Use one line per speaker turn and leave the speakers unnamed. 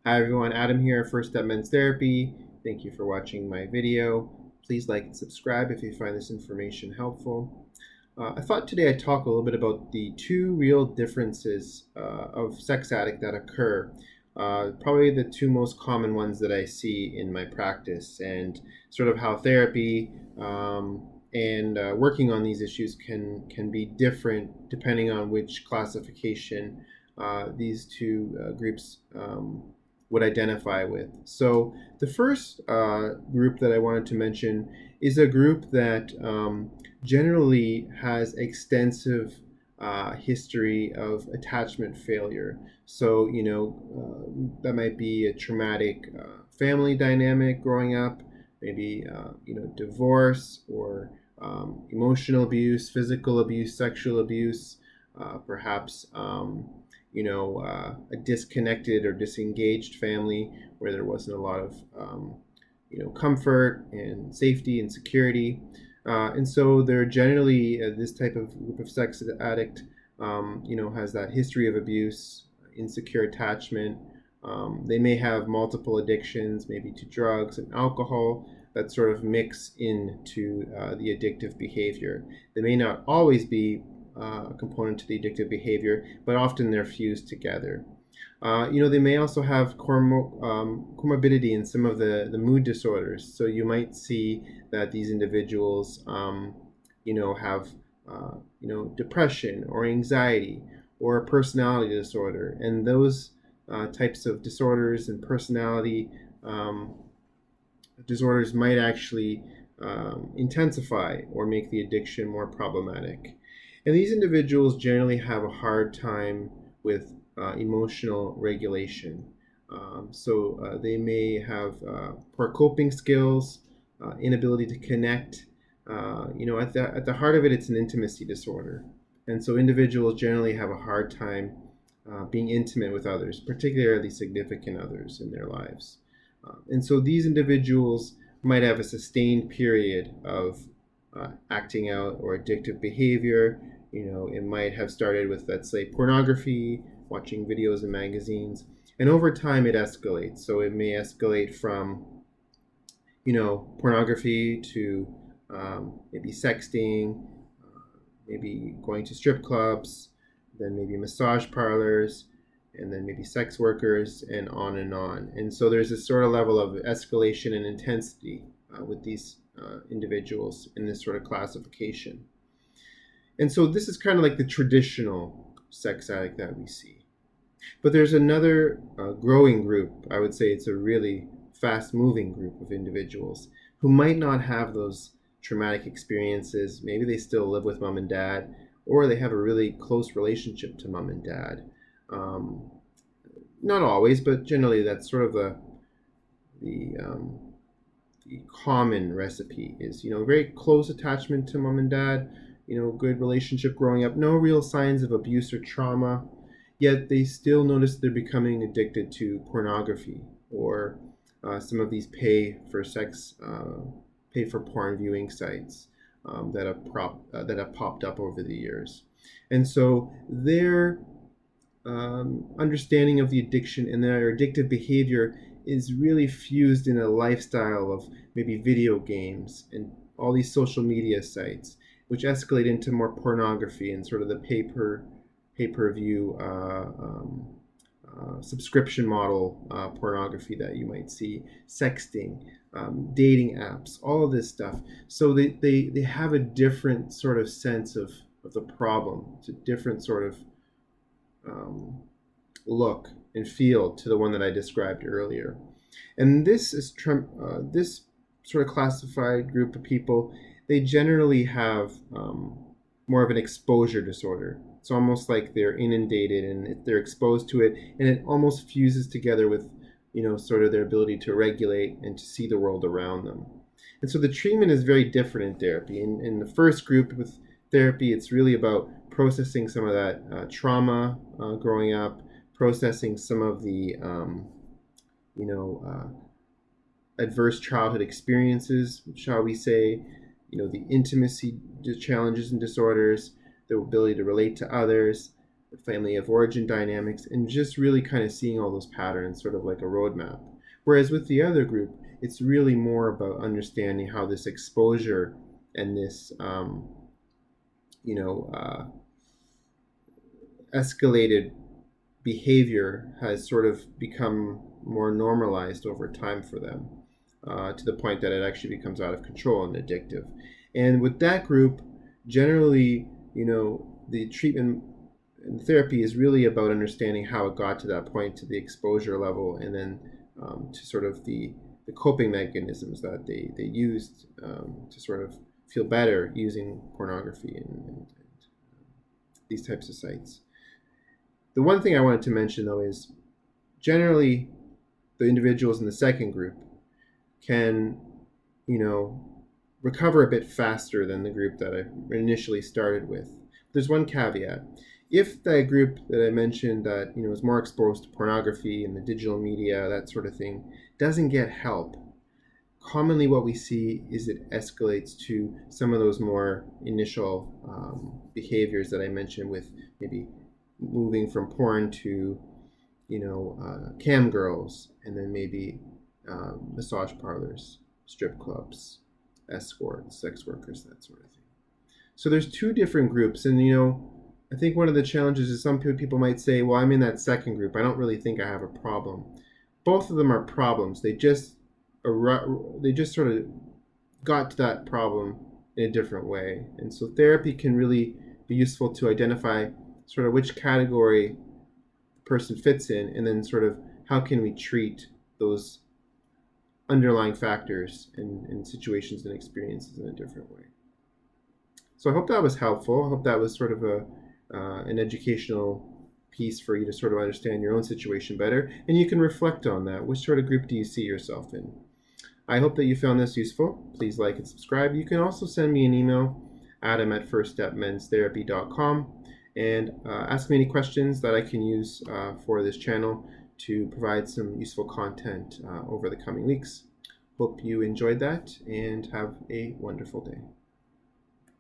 Hi everyone, Adam here, First Step Men's Therapy. Thank you for watching my video. Please like and subscribe if you find this information helpful. I thought today I'd talk a little bit about the two real differences of sex addict that occur. Probably the two most common ones that I see in my practice, and sort of how therapy and working on these issues can be different depending on which classification these two groups would identify with. So the first group that I wanted to mention is a group that generally has extensive history of attachment failure. So, that might be a traumatic family dynamic growing up, maybe, divorce or emotional abuse, physical abuse, sexual abuse, perhaps, a disconnected or disengaged family where there wasn't a lot of, comfort and safety and security. And so they're generally this type of group of sex addict, has that history of abuse, insecure attachment. They may have multiple addictions, maybe to drugs and alcohol, that sort of mix into the addictive behavior. They may not always be a component to the addictive behavior, but often they're fused together. They may also have comorbidity in some of the mood disorders. So you might see that these individuals, have, depression or anxiety or a personality disorder. And those types of disorders and personality disorders might actually intensify or make the addiction more problematic. And these individuals generally have a hard time with emotional regulation. So they may have poor coping skills, inability to connect. At the heart of it, it's an intimacy disorder. And so individuals generally have a hard time being intimate with others, particularly significant others in their lives. And so these individuals might have a sustained period of acting out or addictive behavior. It might have started with, let's say, pornography, watching videos and magazines, and over time it escalates. So it may escalate from, pornography to maybe sexting, maybe going to strip clubs, then maybe massage parlors, and then maybe sex workers, and on and on. And so there's this sort of level of escalation and intensity with these individuals in this sort of classification. And so this is kind of like the traditional sex addict that we see. But there's another growing group. I would say it's a really fast-moving group of individuals who might not have those traumatic experiences. Maybe they still live with mom and dad, or they have a really close relationship to mom and dad. Not always, but generally that's sort of the common recipe is, very close attachment to mom and dad, good relationship growing up, no real signs of abuse or trauma, yet they still notice they're becoming addicted to pornography or some of these pay for porn viewing sites that have popped up over the years. And so their understanding of the addiction and their addictive behavior is really fused in a lifestyle of maybe video games and all these social media sites, which escalate into more pornography and sort of the pay-per-view subscription model pornography that you might see, sexting, dating apps, all of this stuff. So they have a different sort of sense of the problem. It's a different sort of look and feel to the one that I described earlier. And this is this sort of classified group of people. They generally have more of an exposure disorder. It's almost like they're inundated and they're exposed to it, and it almost fuses together with, sort of their ability to regulate and to see the world around them. And so the treatment is very different in therapy. In the first group with therapy, it's really about processing some of that trauma growing up, processing some of the, adverse childhood experiences, shall we say, the intimacy challenges and disorders, the ability to relate to others, family of origin dynamics, and just really kind of seeing all those patterns, sort of like a roadmap. Whereas with the other group, it's really more about understanding how this exposure and this, escalated behavior has sort of become more normalized over time for them, to the point that it actually becomes out of control and addictive. And with that group, generally, the treatment and therapy is really about understanding how it got to that point, to the exposure level, and then to sort of the coping mechanisms that they used to sort of feel better using pornography and these types of sites. The one thing I wanted to mention, though, is generally the individuals in the second group can, recover a bit faster than the group that I initially started with. There's one caveat. If that group that I mentioned that, is more exposed to pornography and the digital media, that sort of thing, doesn't get help, commonly what we see is it escalates to some of those more initial behaviors that I mentioned, with maybe moving from porn to, cam girls, and then maybe massage parlors, strip clubs, escorts, sex workers, that sort of thing. So there's two different groups, and I think one of the challenges is some people might say, well, I'm in that second group, I don't really think I have a problem. Both of them are problems. They just sort of got to that problem in a different way. And so therapy can really be useful to identify sort of which category the person fits in, and then sort of how can we treat those underlying factors and situations and experiences in a different way. So I hope that was helpful. I hope that was sort of an educational piece for you to sort of understand your own situation better, and you can reflect on that. Which sort of group do you see yourself in? I hope that you found this useful. Please like and subscribe. You can also send me an email, adam@firststepmenstherapy.com, and ask me any questions that I can use for this channel to provide some useful content over the coming weeks. Hope you enjoyed that, and have a wonderful day.